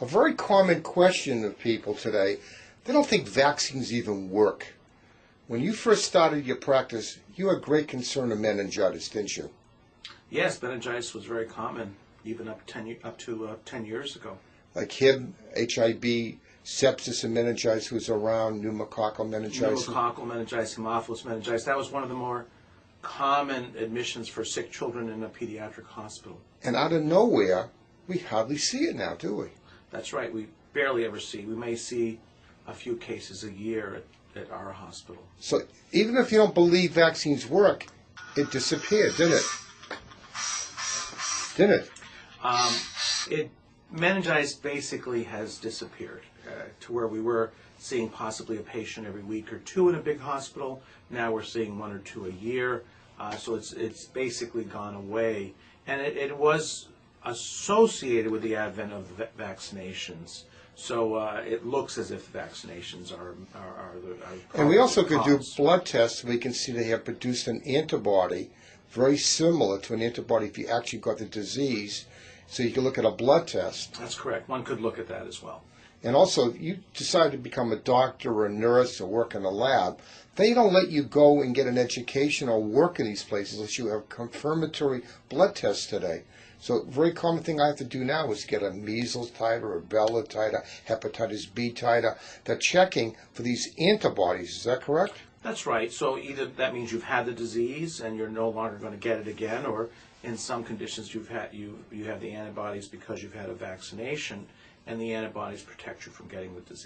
A very common question of people today, they don't think vaccines even work. When you first started your practice, you had great concern of meningitis, didn't you? Yes, meningitis was very common, even up to 10 years ago. Like HIV, sepsis and meningitis was around, pneumococcal meningitis. Pneumococcal meningitis, Haemophilus meningitis, that was one of the more common admissions for sick children in a pediatric hospital. And out of nowhere, we hardly see it now, do we? That's right, we barely ever see. We may see a few cases a year at our hospital. So even if you don't believe vaccines work, it disappeared, didn't it? Didn't it? Meningitis basically has disappeared to where we were seeing possibly a patient every week or two in a big hospital. Now we're seeing one or two a year. So it's basically gone away. And it was associated with the advent of vaccinations. So it looks as if vaccinations are and we also could do cause. blood tests. We can see they have produced an antibody very similar to an antibody if you actually got the disease. So you can look at a blood test. That's correct. One could look at that as well. And also, if you decide to become a doctor or a nurse or work in a lab, they don't let you go and get an education or work in these places unless you have confirmatory blood tests today. So a very common thing I have to do now is get a measles titer, a Rubella titer, hepatitis B titer. They're checking for these antibodies. Is that correct? That's right. So either that means you've had the disease and you're no longer going to get it again, or in some conditions you have the antibodies because you've had a vaccination, and the antibodies protect you from getting the disease.